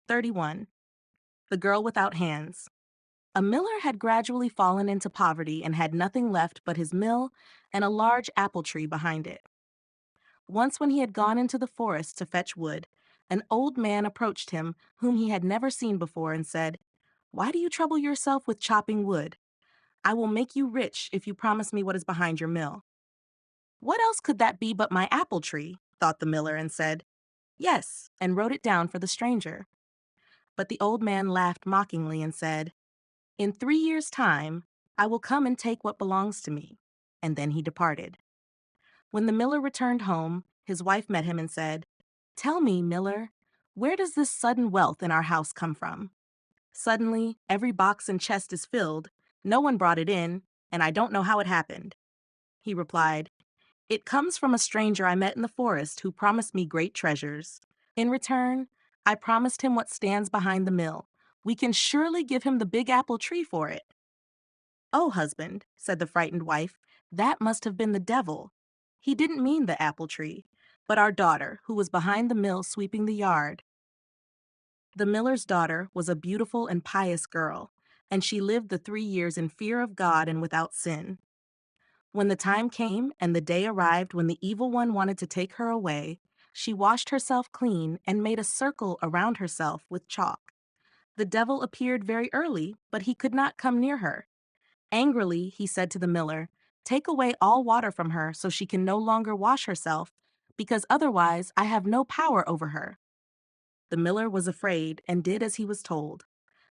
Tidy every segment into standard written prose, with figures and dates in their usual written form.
31. The Girl Without Hands. A miller had gradually fallen into poverty and had nothing left but his mill and a large apple tree behind it. Once, when he had gone into the forest to fetch wood, an old man approached him whom he had never seen before and said, "Why do you trouble yourself with chopping wood? I will make you rich if you promise me what is behind your mill." "What else could that be but my apple tree?" thought the miller, and said, "Yes," and wrote it down for the stranger. But the old man laughed mockingly and said, "In 3 years' time, I will come and take what belongs to me." And then he departed. When the miller returned home, his wife met him and said, "Tell me, miller, where does this sudden wealth in our house come from? Suddenly, every box and chest is filled, no one brought it in, and I don't know how it happened." He replied, "It comes from a stranger I met in the forest who promised me great treasures. In return, I promised him what stands behind the mill. We can surely give him the big apple tree for it." "Oh, husband," said the frightened wife, "that must have been the devil. He didn't mean the apple tree, but our daughter, who was behind the mill sweeping the yard." The miller's daughter was a beautiful and pious girl, and she lived the 3 years in fear of God and without sin. When the time came and the day arrived when the evil one wanted to take her away, she washed herself clean and made a circle around herself with chalk. The devil appeared very early, but he could not come near her. Angrily, he said to the miller, "Take away all water from her so she can no longer wash herself, because otherwise I have no power over her." The miller was afraid and did as he was told.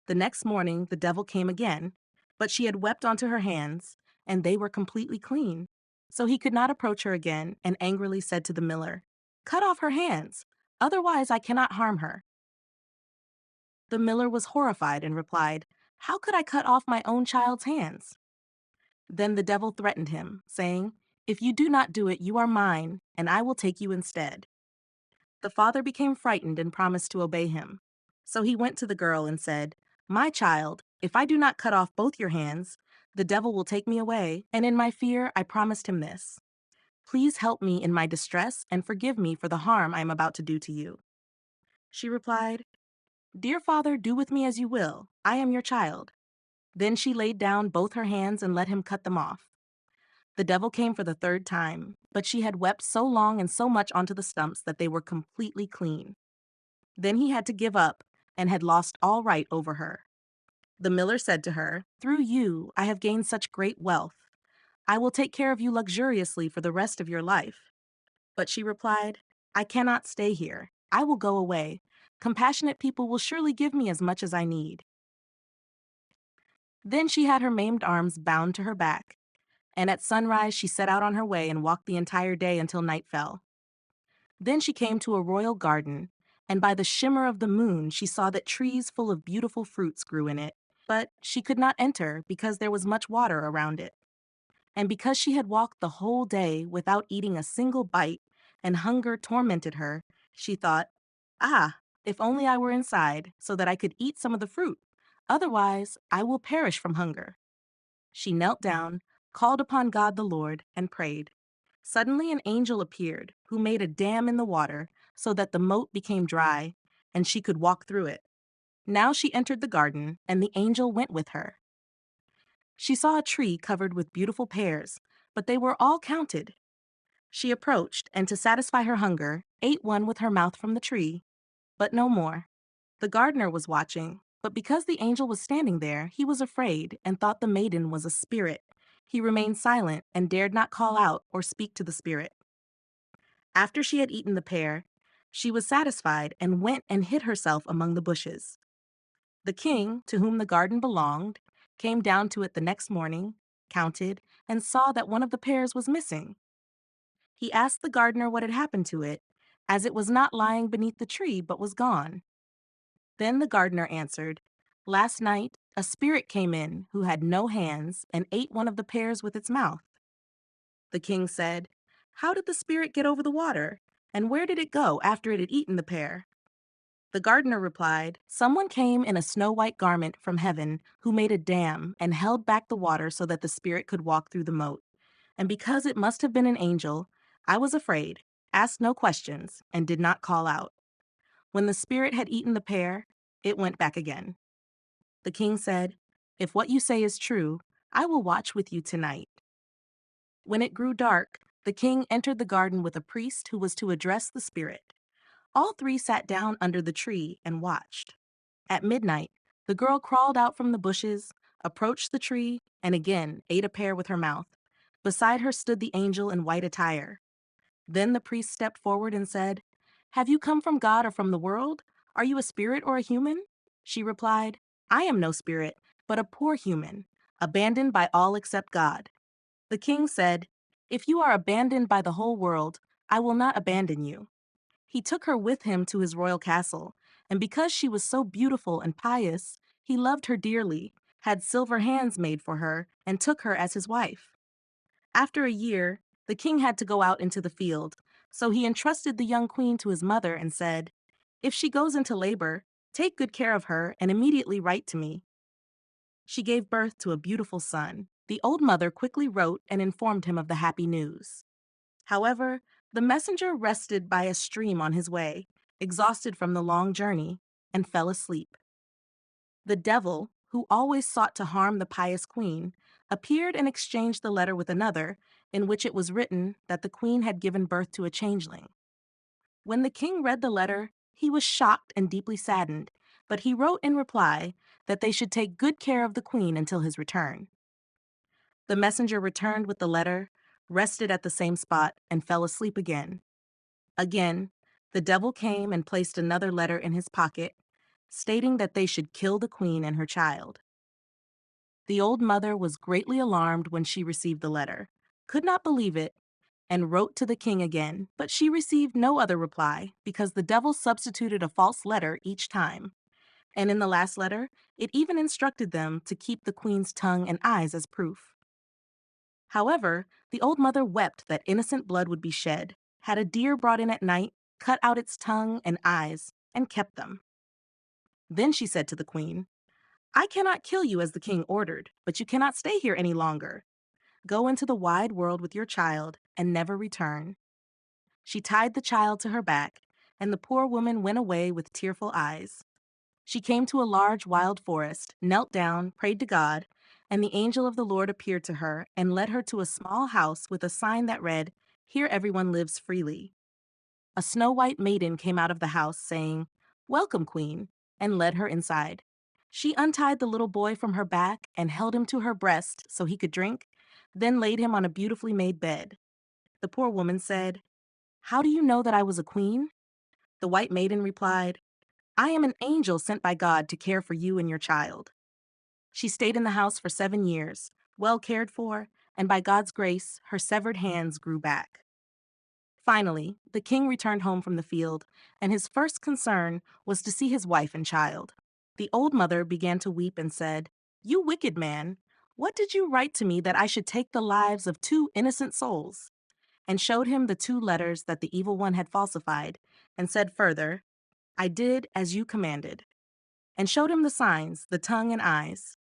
The next morning the devil came again, but she had wept onto her hands, and they were completely clean. So he could not approach her again, and angrily said to the miller, "Cut off her hands, otherwise I cannot harm her." The miller was horrified and replied, "How could I cut off my own child's hands?" Then the devil threatened him, saying, "If you do not do it, you are mine, and I will take you instead." The father became frightened and promised to obey him. So he went to the girl and said, "My child, if I do not cut off both your hands, the devil will take me away, and in my fear I promised him this. Please help me in my distress and forgive me for the harm I am about to do to you." She replied, "Dear father, do with me as you will. I am your child." Then she laid down both her hands and let him cut them off. The devil came for the third time, but she had wept so long and so much onto the stumps that they were completely clean. Then he had to give up and had lost all right over her. The miller said to her, "Through you, I have gained such great wealth. I will take care of you luxuriously for the rest of your life." But she replied, "I cannot stay here. I will go away. Compassionate people will surely give me as much as I need." Then she had her maimed arms bound to her back, and at sunrise she set out on her way and walked the entire day until night fell. Then she came to a royal garden, and by the shimmer of the moon she saw that trees full of beautiful fruits grew in it. But she could not enter because there was much water around it. And because she had walked the whole day without eating a single bite, and hunger tormented her, she thought, "Ah, if only I were inside, so that I could eat some of the fruit. Otherwise, I will perish from hunger." She knelt down, called upon God the Lord, and prayed. Suddenly an angel appeared, who made a dam in the water, so that the moat became dry, and she could walk through it. Now she entered the garden, and the angel went with her. She saw a tree covered with beautiful pears, but they were all counted. She approached, and to satisfy her hunger, ate one with her mouth from the tree, but no more. The gardener was watching, but because the angel was standing there, he was afraid and thought the maiden was a spirit. He remained silent and dared not call out or speak to the spirit. After she had eaten the pear, she was satisfied and went and hid herself among the bushes. The king, to whom the garden belonged, came down to it the next morning, counted, and saw that one of the pears was missing. He asked the gardener what had happened to it, as it was not lying beneath the tree but was gone. Then the gardener answered, "Last night a spirit came in who had no hands and ate one of the pears with its mouth." The king said, "How did the spirit get over the water, and where did it go after it had eaten the pear?" The gardener replied, "Someone came in a snow-white garment from heaven who made a dam and held back the water so that the spirit could walk through the moat. And because it must have been an angel, I was afraid, asked no questions, and did not call out. When the spirit had eaten the pear, it went back again. The king said, "If what you say is true, I will watch with you tonight." When it grew dark, the king entered the garden with a priest who was to address the spirit. All three sat down under the tree and watched. At midnight, the girl crawled out from the bushes, approached the tree, and again ate a pear with her mouth. Beside her stood the angel in white attire. Then the priest stepped forward and said, "Have you come from God or from the world? Are you a spirit or a human?" She replied, "I am no spirit, but a poor human, abandoned by all except God." The king said, "If you are abandoned by the whole world, I will not abandon you." He took her with him to his royal castle, and because she was so beautiful and pious, he loved her dearly, had silver hands made for her, and took her as his wife. After a year, the king had to go out into the field, so he entrusted the young queen to his mother and said, "If she goes into labor, take good care of her and immediately write to me." She gave birth to a beautiful son. The old mother quickly wrote and informed him of the happy news. However, the messenger rested by a stream on his way, exhausted from the long journey, and fell asleep. The devil, who always sought to harm the pious queen, appeared and exchanged the letter with another, in which it was written that the queen had given birth to a changeling. When the king read the letter, he was shocked and deeply saddened, but he wrote in reply that they should take good care of the queen until his return. The messenger returned with the letter, rested at the same spot, and fell asleep again. Again, the devil came and placed another letter in his pocket, stating that they should kill the queen and her child. The old mother was greatly alarmed when she received the letter, could not believe it, and wrote to the king again, but she received no other reply because the devil substituted a false letter each time. And in the last letter, it even instructed them to keep the queen's tongue and eyes as proof. However, the old mother wept that innocent blood would be shed, had a deer brought in at night, cut out its tongue and eyes, and kept them. Then she said to the queen, "I cannot kill you as the king ordered, but you cannot stay here any longer. Go into the wide world with your child and never return." She tied the child to her back, and the poor woman went away with tearful eyes. She came to a large wild forest, knelt down, prayed to God, and the angel of the Lord appeared to her and led her to a small house with a sign that read, "Here everyone lives freely." A snow-white maiden came out of the house, saying, "Welcome, queen," and led her inside. She untied the little boy from her back and held him to her breast so he could drink, then laid him on a beautifully made bed. The poor woman said, "How do you know that I was a queen?" The white maiden replied, "I am an angel sent by God to care for you and your child." She stayed in the house for 7 years, well cared for, and by God's grace, her severed hands grew back. Finally, the king returned home from the field, and his first concern was to see his wife and child. The old mother began to weep and said, "You wicked man, what did you write to me that I should take the lives of two innocent souls?" And showed him the two letters that the evil one had falsified, and said further, "I did as you commanded," and showed him the signs, the tongue and eyes.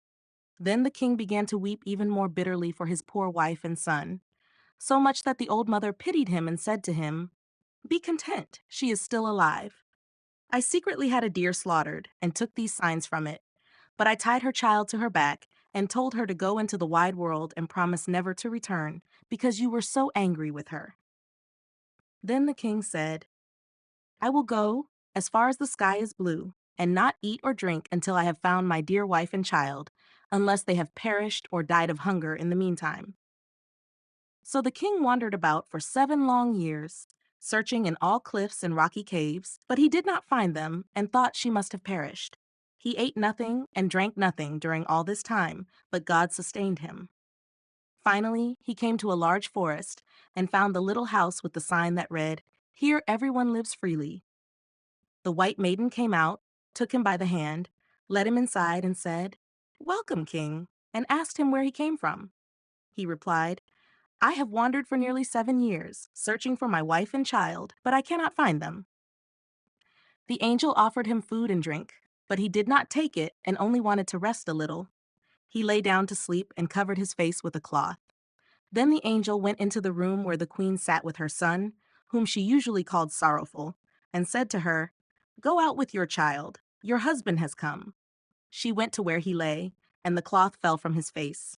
Then the king began to weep even more bitterly for his poor wife and son, so much that the old mother pitied him and said to him, "Be content, she is still alive. I secretly had a deer slaughtered and took these signs from it, but I tied her child to her back and told her to go into the wide world and promise never to return because you were so angry with her." Then the king said, "I will go as far as the sky is blue and not eat or drink until I have found my dear wife and child, unless they have perished or died of hunger in the meantime." So the king wandered about for 7 long years, searching in all cliffs and rocky caves, but he did not find them and thought she must have perished. He ate nothing and drank nothing during all this time, but God sustained him. Finally, he came to a large forest and found the little house with the sign that read, "Here everyone lives freely." The white maiden came out, took him by the hand, led him inside, and said, "Welcome, king," and asked him where he came from. He replied, "I have wandered for nearly 7 years, searching for my wife and child, but I cannot find them." The angel offered him food and drink, but he did not take it and only wanted to rest a little. He lay down to sleep and covered his face with a cloth. Then the angel went into the room where the queen sat with her son, whom she usually called Sorrowful, and said to her, "Go out with your child. Your husband has come." She went to where he lay, and the cloth fell from his face.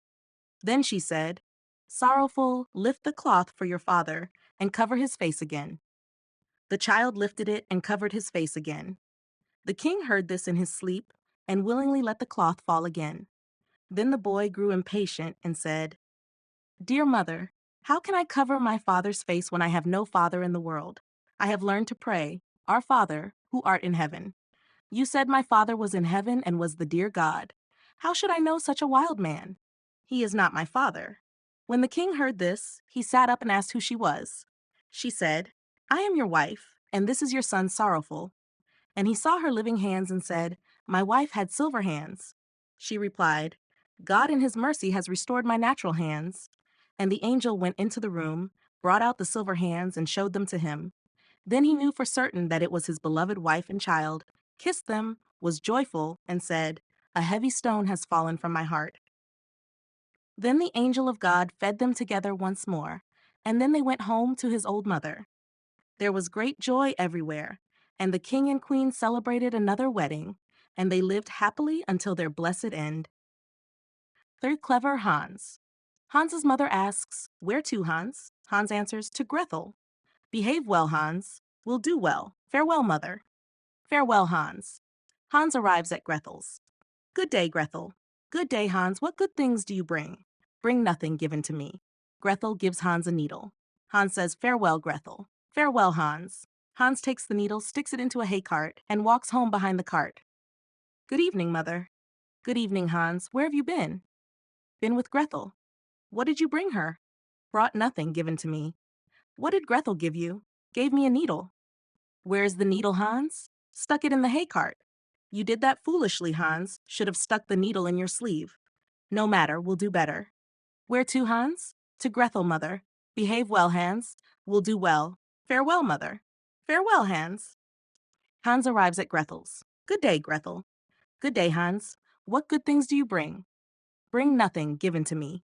Then she said, "Sorrowful, lift the cloth for your father, and cover his face again." The child lifted it and covered his face again. The king heard this in his sleep, and willingly let the cloth fall again. Then the boy grew impatient and said, "Dear mother, how can I cover my father's face when I have no father in the world? I have learned to pray, 'Our Father, who art in heaven.' You said my father was in heaven and was the dear God. How should I know such a wild man? He is not my father." When the king heard this, he sat up and asked who she was. She said, "I am your wife, and this is your son Sorrowful." And he saw her living hands and said, "My wife had silver hands." She replied, "God in his mercy has restored my natural hands." And the angel went into the room, brought out the silver hands, and showed them to him. Then he knew for certain that it was his beloved wife and child, kissed them, was joyful, and said, "A heavy stone has fallen from my heart." Then the angel of God fed them together once more, and then they went home to his old mother. There was great joy everywhere, and the king and queen celebrated another wedding, and they lived happily until their blessed end. Third clever Hans. Hans's mother asks, "Where to, Hans?" Hans answers, "To Grethel." "Behave well, Hans. Will do well. Farewell, mother." "Farewell, Hans." Hans arrives at Grethel's. "Good day, Grethel." "Good day, Hans. What good things do you bring?" "Bring nothing given to me." Grethel gives Hans a needle. Hans says, "Farewell, Grethel." "Farewell, Hans." Hans takes the needle, sticks it into a hay cart, and walks home behind the cart. "Good evening, mother." "Good evening, Hans. Where have you been?" "Been with Grethel." "What did you bring her?" "Brought nothing given to me." "What did Grethel give you?" "Gave me a needle." "Where is the needle, Hans?" "Stuck it in the hay cart." "You did that foolishly, Hans. Should have stuck the needle in your sleeve." "No matter, we'll do better." "Where to, Hans?" "To Grethel, mother." "Behave well, Hans." "Will do well." "Farewell, mother." "Farewell, Hans." Hans arrives at Grethel's. "Good day, Grethel." "Good day, Hans. What good things do you bring?" "Bring nothing given to me."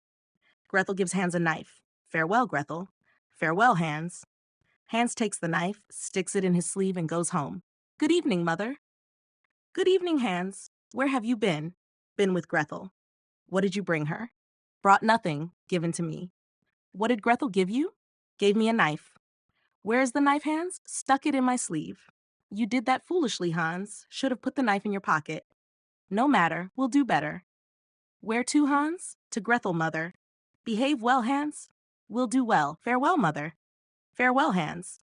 Grethel gives Hans a knife. "Farewell, Grethel." "Farewell, Hans." Hans takes the knife, sticks it in his sleeve, and goes home. "Good evening, mother." "Good evening, Hans. Where have you been?" "Been with Grethel." "What did you bring her?" "Brought nothing given to me." "What did Grethel give you?" "Gave me a knife." "Where is the knife, Hans?" "Stuck it in my sleeve." "You did that foolishly, Hans. Should have put the knife in your pocket." "No matter, we'll do better." "Where to, Hans?" "To Grethel, mother." "Behave well, Hans." "Will do well. Farewell, mother." "Farewell, Hans."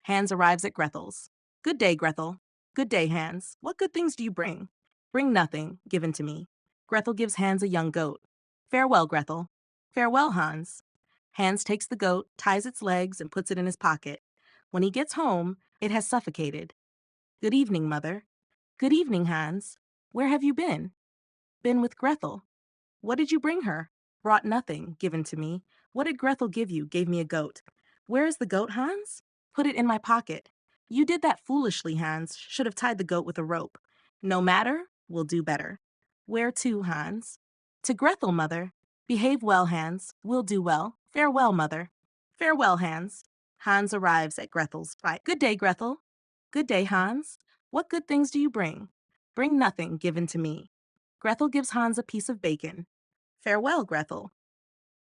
Hans arrives at Grethel's. "Good day, Grethel." "Good day, Hans. What good things do you bring?" "Bring nothing given to me." Grethel gives Hans a young goat. "Farewell, Grethel." "Farewell, Hans." Hans takes the goat, ties its legs, and puts it in his pocket. When he gets home, it has suffocated. "Good evening, mother." "Good evening, Hans. Where have you been?" "Been with Grethel." "What did you bring her?" "Brought nothing given to me." "What did Grethel give you?" "Gave me a goat." "Where is the goat, Hans?" "Put it in my pocket." "You did that foolishly, Hans. Should have tied the goat with a rope." "No matter, we'll do better." "Where to, Hans?" "To Grethel, mother." "Behave well, Hans. Will do well. Farewell, mother." "Farewell, Hans." Hans arrives at Grethel's. "Good day, Grethel." "Good day, Hans. What good things do you bring?" "Bring nothing given to me." Grethel gives Hans a piece of bacon. "Farewell, Grethel."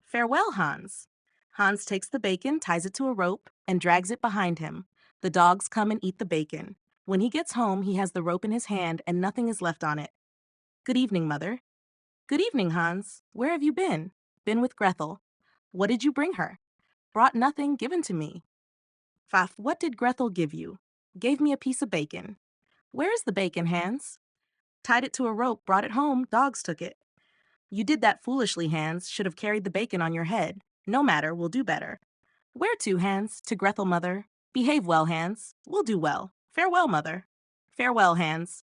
"Farewell, Hans." Hans takes the bacon, ties it to a rope, and drags it behind him. The dogs come and eat the bacon. When he gets home, he has the rope in his hand and nothing is left on it. "Good evening, mother." "Good evening, Hans. Where have you been?" "Been with Grethel." "What did you bring her?" "Brought nothing given to me." "Faf, what did Grethel give you?" "Gave me a piece of bacon." "Where is the bacon, Hans?" "Tied it to a rope, brought it home, dogs took it." "You did that foolishly, Hans. Should have carried the bacon on your head." "No matter, we'll do better." "Where to, Hans?" "To Grethel, mother." "Behave well, Hans." "We'll do well." "Farewell, mother." "Farewell, Hans."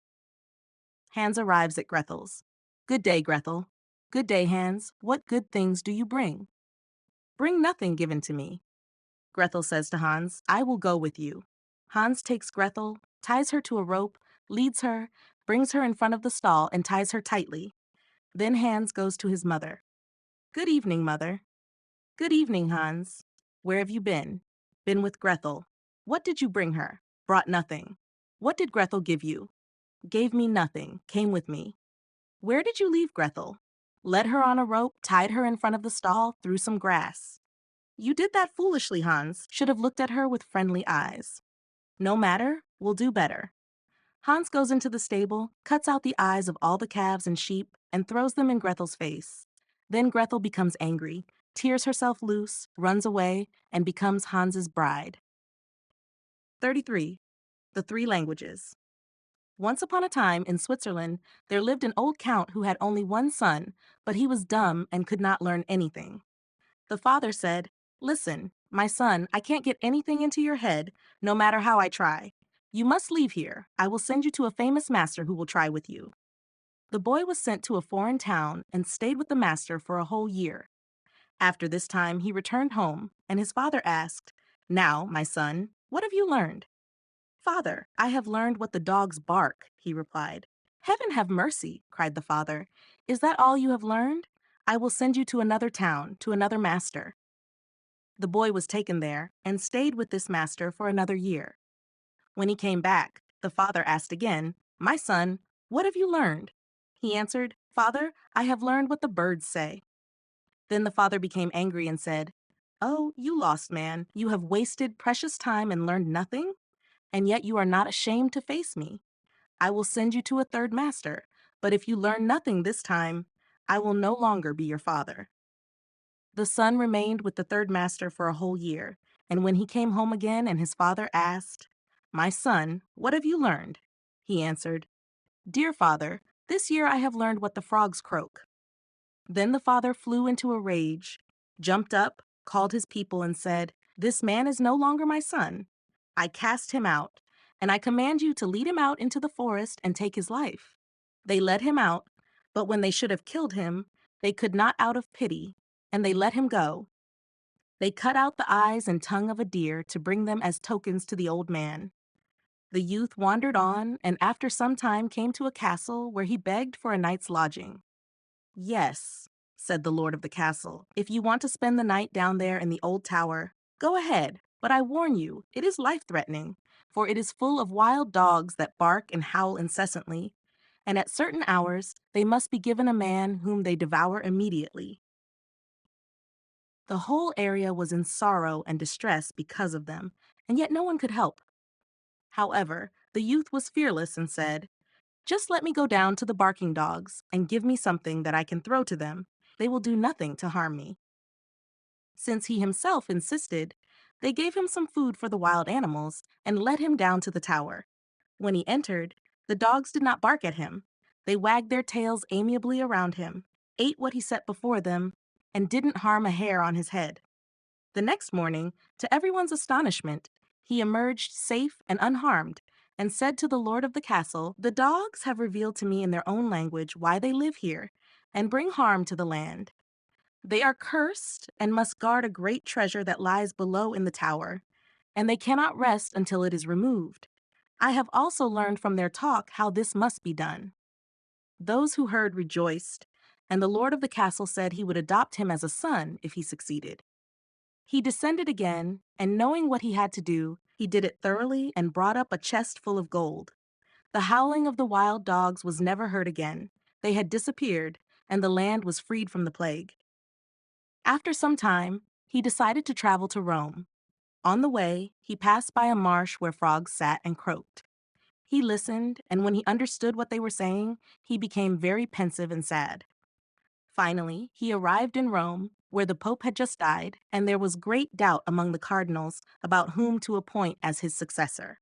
Hans arrives at Grethel's. "Good day, Grethel." "Good day, Hans. What good things do you bring?" "Bring nothing given to me." Grethel says to Hans, "I will go with you." Hans takes Grethel, ties her to a rope, leads her, brings her in front of the stall, and ties her tightly. Then Hans goes to his mother. "Good evening, mother." "Good evening, Hans. Where have you been?" "Been with Grethel." "What did you bring her?" "Brought nothing." "What did Grethel give you?" Gave me nothing, came with me. Where did you leave Grethel? Led her on a rope, tied her in front of the stall, threw some grass. You did that foolishly, Hans. Should have looked at her with friendly eyes. No matter, we'll do better. Hans goes into the stable, cuts out the eyes of all the calves and sheep, and throws them in Grethel's face. Then Grethel becomes angry, tears herself loose, runs away, and becomes Hans's bride. 33. The Three Languages. Once upon a time, in Switzerland, there lived an old count who had only one son, but he was dumb and could not learn anything. The father said, "Listen, my son, I can't get anything into your head, no matter how I try. You must leave here. I will send you to a famous master who will try with you." The boy was sent to a foreign town and stayed with the master for a whole year. After this time, he returned home, and his father asked, "Now, my son, what have you learned?" "Father, I have learned what the dogs bark," he replied. "Heaven have mercy," cried the father. "Is that all you have learned? I will send you to another town, to another master." The boy was taken there and stayed with this master for another year. When he came back, the father asked again, "My son, what have you learned?" He answered, "Father, I have learned what the birds say." Then the father became angry and said, "Oh, you lost man, you have wasted precious time and learned nothing? And yet you are not ashamed to face me. I will send you to a third master, but if you learn nothing this time, I will no longer be your father." The son remained with the third master for a whole year, and when he came home again and his father asked, "My son, what have you learned?" he answered, "Dear father, this year I have learned what the frogs croak." Then the father flew into a rage, jumped up, called his people, and said, "This man is no longer my son. I cast him out, and I command you to lead him out into the forest and take his life." They led him out, but when they should have killed him, they could not out of pity, and they let him go. They cut out the eyes and tongue of a deer to bring them as tokens to the old man. The youth wandered on, and after some time came to a castle where he begged for a night's lodging. "Yes," said the lord of the castle, "if you want to spend the night down there in the old tower, go ahead, but I warn you, it is life-threatening, for it is full of wild dogs that bark and howl incessantly, and at certain hours they must be given a man whom they devour immediately." The whole area was in sorrow and distress because of them, and yet no one could help. However, the youth was fearless and said, "Just let me go down to the barking dogs and give me something that I can throw to them. They will do nothing to harm me." Since he himself insisted, they gave him some food for the wild animals and led him down to the tower. When he entered, the dogs did not bark at him. They wagged their tails amiably around him, ate what he set before them, and didn't harm a hair on his head. The next morning, to everyone's astonishment, he emerged safe and unharmed and said to the lord of the castle, "The dogs have revealed to me in their own language why they live here and bring harm to the land. They are cursed and must guard a great treasure that lies below in the tower, and they cannot rest until it is removed. I have also learned from their talk how this must be done." Those who heard rejoiced, and the lord of the castle said he would adopt him as a son if he succeeded. He descended again, and knowing what he had to do, he did it thoroughly and brought up a chest full of gold. The howling of the wild dogs was never heard again. They had disappeared, and the land was freed from the plague. After some time, he decided to travel to Rome. On the way, he passed by a marsh where frogs sat and croaked. He listened, and when he understood what they were saying, he became very pensive and sad. Finally, he arrived in Rome, where the Pope had just died, and there was great doubt among the cardinals about whom to appoint as his successor.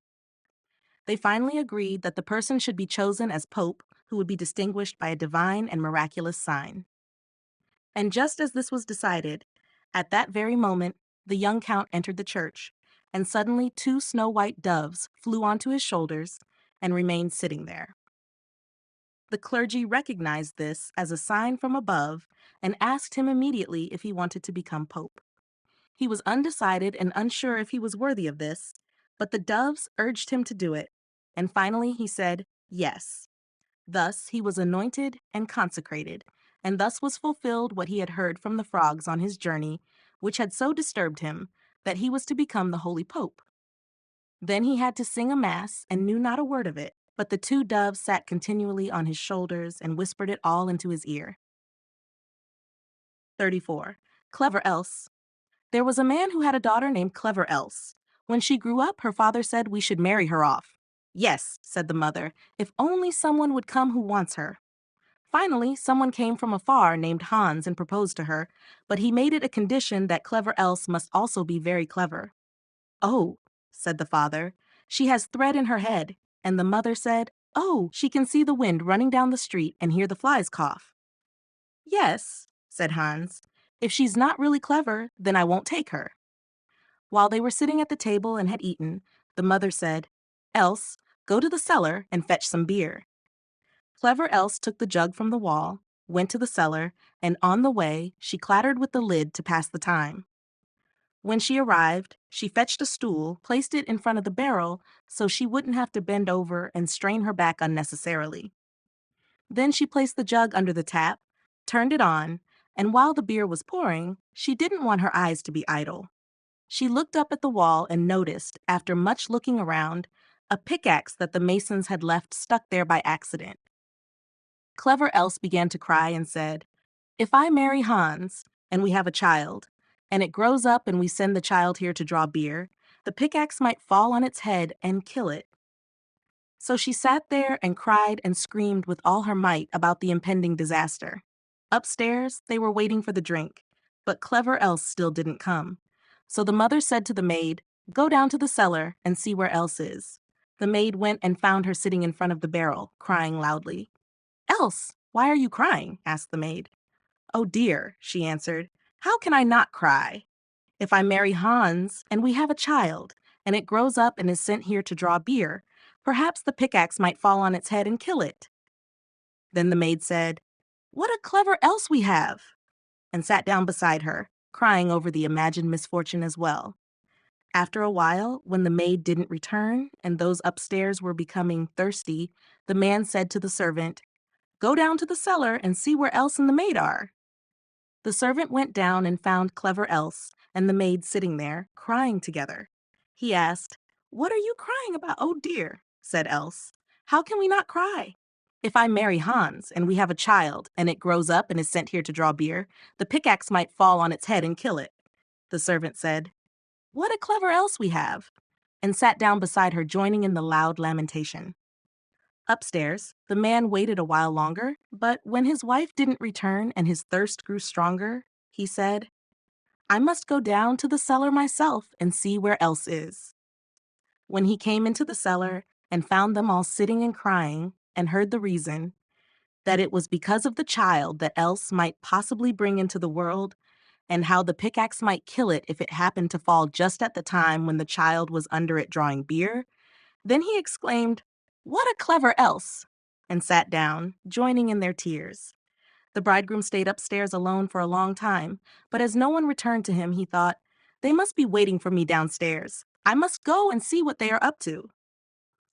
They finally agreed that the person should be chosen as Pope who would be distinguished by a divine and miraculous sign. And just as this was decided, at that very moment, the young count entered the church, and suddenly 2 snow-white doves flew onto his shoulders and remained sitting there. The clergy recognized this as a sign from above and asked him immediately if he wanted to become pope. He was undecided and unsure if he was worthy of this, but the doves urged him to do it, and finally he said yes. Thus he was anointed and consecrated, and thus was fulfilled what he had heard from the frogs on his journey, which had so disturbed him that he was to become the holy pope. Then he had to sing a mass and knew not a word of it, but the two doves sat continually on his shoulders and whispered it all into his ear. 34. Clever Else. There was a man who had a daughter named Clever Else. When she grew up, her father said we should marry her off. Yes, said the mother, if only someone would come who wants her. Finally, someone came from afar named Hans and proposed to her, but he made it a condition that Clever Else must also be very clever. Oh, said the father, she has thread in her head. And the mother said, oh, she can see the wind running down the street and hear the flies cough. Yes, said Hans, if she's not really clever, then I won't take her. While they were sitting at the table and had eaten, the mother said, Else, go to the cellar and fetch some beer. Clever Else took the jug from the wall, went to the cellar, and on the way she clattered with the lid to pass the time. When she arrived, she fetched a stool, placed it in front of the barrel so she wouldn't have to bend over and strain her back unnecessarily. Then she placed the jug under the tap, turned it on, and while the beer was pouring, she didn't want her eyes to be idle. She looked up at the wall and noticed, after much looking around, a pickaxe that the masons had left stuck there by accident. Clever Else began to cry and said, if I marry Hans, and we have a child, and it grows up and we send the child here to draw beer, the pickaxe might fall on its head and kill it. So she sat there and cried and screamed with all her might about the impending disaster. Upstairs, they were waiting for the drink, but Clever Else still didn't come. So the mother said to the maid, go down to the cellar and see where Else is. The maid went and found her sitting in front of the barrel, crying loudly. Else, why are you crying? Asked the maid. Oh dear, she answered, how can I not cry? If I marry Hans and we have a child, and it grows up and is sent here to draw beer, perhaps the pickaxe might fall on its head and kill it. Then the maid said, what a clever Else we have, and sat down beside her, crying over the imagined misfortune as well. After a while, when the maid didn't return and those upstairs were becoming thirsty, the man said to the servant, go down to the cellar and see where Else and the maid are. The servant went down and found Clever Else and the maid sitting there, crying together. He asked, what are you crying about? Oh dear, said Else. How can we not cry? If I marry Hans and we have a child and it grows up and is sent here to draw beer, the pickaxe might fall on its head and kill it. The servant said, what a clever Else we have, and sat down beside her, joining in the loud lamentation. Upstairs, the man waited a while longer, but when his wife didn't return and his thirst grew stronger, he said, I must go down to the cellar myself and see where Else is. When he came into the cellar and found them all sitting and crying and heard the reason, that it was because of the child that Else might possibly bring into the world, and how the pickaxe might kill it if it happened to fall just at the time when the child was under it drawing beer, then he exclaimed, what a clever Else, and sat down, joining in their tears. The bridegroom stayed upstairs alone for a long time, but as no one returned to him, he thought, they must be waiting for me downstairs. I must go and see what they are up to.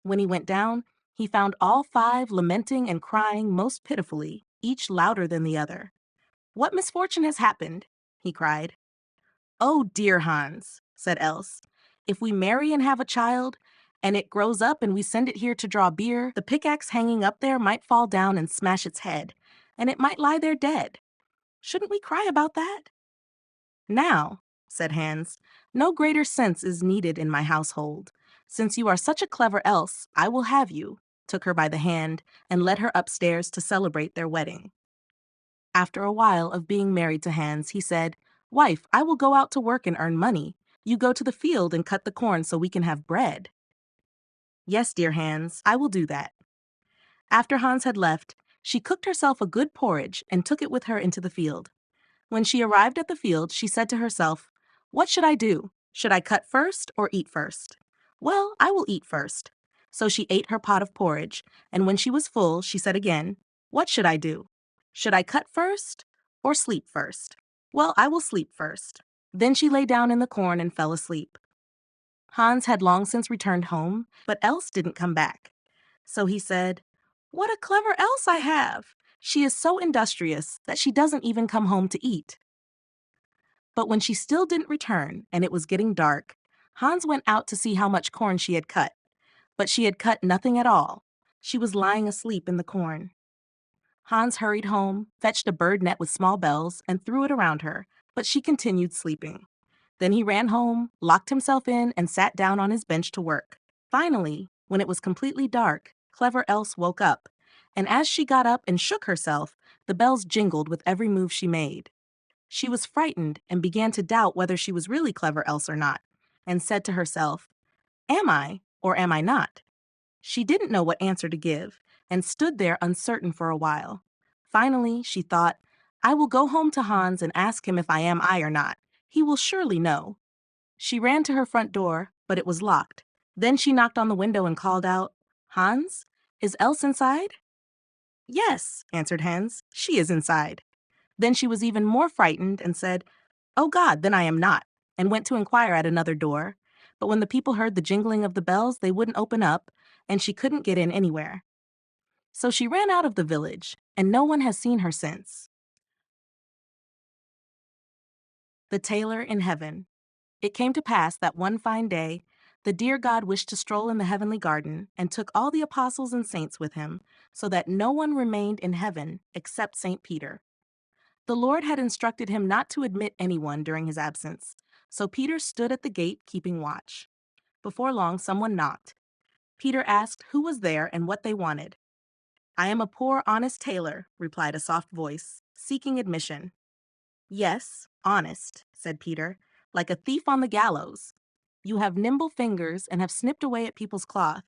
When he went down, he found all five lamenting and crying most pitifully, each louder than the other. What misfortune has happened? He cried. Oh, dear Hans, said Else, if we marry and have a child, and it grows up and we send it here to draw beer, the pickaxe hanging up there might fall down and smash its head, and it might lie there dead. Shouldn't we cry about that? Now, said Hans, no greater sense is needed in my household. Since you are such a clever Else, I will have you, took her by the hand, and led her upstairs to celebrate their wedding. After a while of being married to Hans, he said, wife, I will go out to work and earn money. You go to the field and cut the corn so we can have bread. Yes, dear Hans, I will do that. After Hans had left, she cooked herself a good porridge and took it with her into the field. When she arrived at the field, she said to herself, what should I do? Should I cut first or eat first? Well, I will eat first. So she ate her pot of porridge, and when she was full, she said again, what should I do? Should I cut first or sleep first? Well, I will sleep first. Then she lay down in the corn and fell asleep. Hans had long since returned home, but Else didn't come back. So he said, what a clever Else I have! She is so industrious that she doesn't even come home to eat. But when she still didn't return and it was getting dark, Hans went out to see how much corn she had cut. But she had cut nothing at all. She was lying asleep in the corn. Hans hurried home, fetched a bird net with small bells, and threw it around her, but she continued sleeping. Then he ran home, locked himself in, and sat down on his bench to work. Finally, when it was completely dark, Clever Else woke up, and as she got up and shook herself, the bells jingled with every move she made. She was frightened and began to doubt whether she was really Clever Else or not, and said to herself, "Am I, or am I not?" She didn't know what answer to give, and stood there uncertain for a while. Finally, she thought, "I will go home to Hans and ask him if I am I or not. He will surely know." She ran to her front door, but it was locked. Then she knocked on the window and called out, "Hans, is Else inside?" "Yes," answered Hans, "she is inside." Then she was even more frightened and said, "Oh God, then I am not," and went to inquire at another door. But when the people heard the jingling of the bells, they wouldn't open up, and she couldn't get in anywhere. So she ran out of the village, and no one has seen her since. The Tailor in Heaven. It came to pass that one fine day, the dear God wished to stroll in the heavenly garden, and took all the apostles and saints with him, so that no one remained in heaven except St. Peter. The Lord had instructed him not to admit anyone during his absence, so Peter stood at the gate keeping watch. Before long, someone knocked. Peter asked who was there and what they wanted. "I am a poor, honest tailor," replied a soft voice, "seeking admission." "Yes, honest," said Peter, "like a thief on the gallows. You have nimble fingers and have snipped away at people's cloth.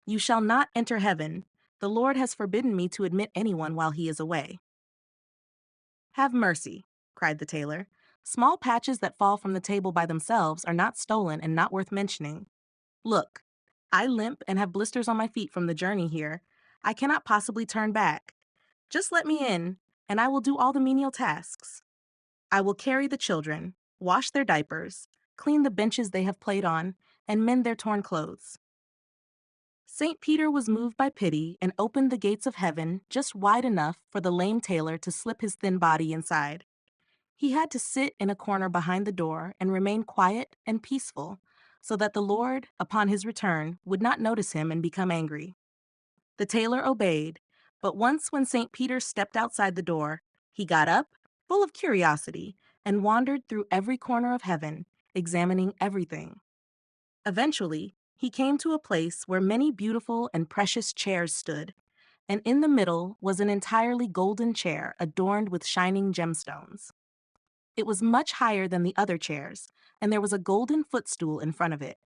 You shall not enter heaven. The Lord has forbidden me to admit anyone while he is away." "Have mercy," cried the tailor. "Small patches that fall from the table by themselves are not stolen and not worth mentioning. Look, I limp and have blisters on my feet from the journey here. I cannot possibly turn back. Just let me in, and I will do all the menial tasks. I will carry the children, wash their diapers, clean the benches they have played on, and mend their torn clothes." St. Peter was moved by pity and opened the gates of heaven just wide enough for the lame tailor to slip his thin body inside. He had to sit in a corner behind the door and remain quiet and peaceful, so that the Lord, upon his return, would not notice him and become angry. The tailor obeyed, but once when St. Peter stepped outside the door, he got up, full of curiosity, and wandered through every corner of heaven, examining everything. Eventually, he came to a place where many beautiful and precious chairs stood, and in the middle was an entirely golden chair adorned with shining gemstones. It was much higher than the other chairs, and there was a golden footstool in front of it.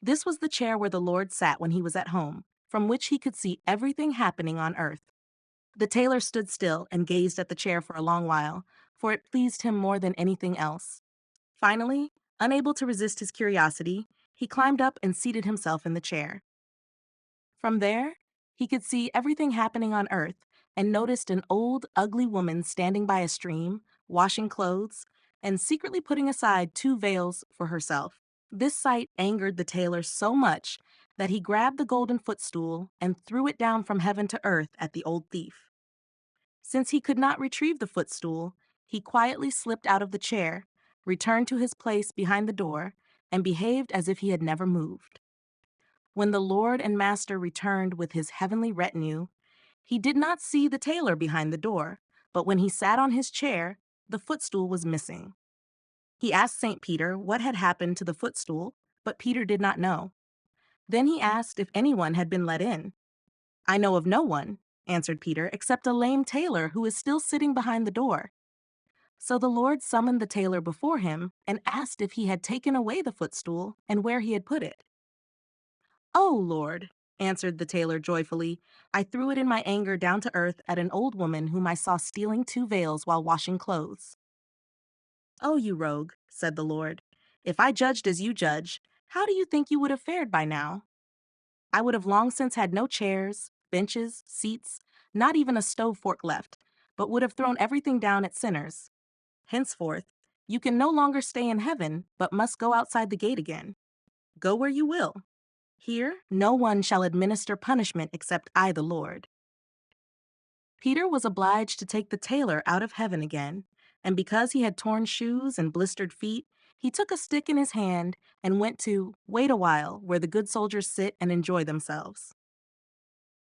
This was the chair where the Lord sat when he was at home, from which he could see everything happening on earth. The tailor stood still and gazed at the chair for a long while, for it pleased him more than anything else. Finally, unable to resist his curiosity, he climbed up and seated himself in the chair. From there, he could see everything happening on earth and noticed an old, ugly woman standing by a stream, washing clothes, and secretly putting aside 2 veils for herself. This sight angered the tailor so much that he grabbed the golden footstool and threw it down from heaven to earth at the old thief. Since he could not retrieve the footstool, he quietly slipped out of the chair, returned to his place behind the door, and behaved as if he had never moved. When the Lord and Master returned with his heavenly retinue, he did not see the tailor behind the door, but when he sat on his chair, the footstool was missing. He asked St. Peter what had happened to the footstool, but Peter did not know. Then he asked if anyone had been let in. "I know of no one," answered Peter, "except a lame tailor who is still sitting behind the door." So the Lord summoned the tailor before him and asked if he had taken away the footstool and where he had put it. "Oh, Lord," answered the tailor joyfully, "I threw it in my anger down to earth at an old woman whom I saw stealing 2 veils while washing clothes." "Oh, you rogue," said the Lord, "if I judged as you judge, how do you think you would have fared by now? I would have long since had no chairs, benches, seats, not even a stove fork left, but would have thrown everything down at sinners. Henceforth, you can no longer stay in heaven, but must go outside the gate again. Go where you will. Here, no one shall administer punishment except I, the Lord." Peter was obliged to take the tailor out of heaven again, and because he had torn shoes and blistered feet, he took a stick in his hand and went to wait a while where the good soldiers sit and enjoy themselves.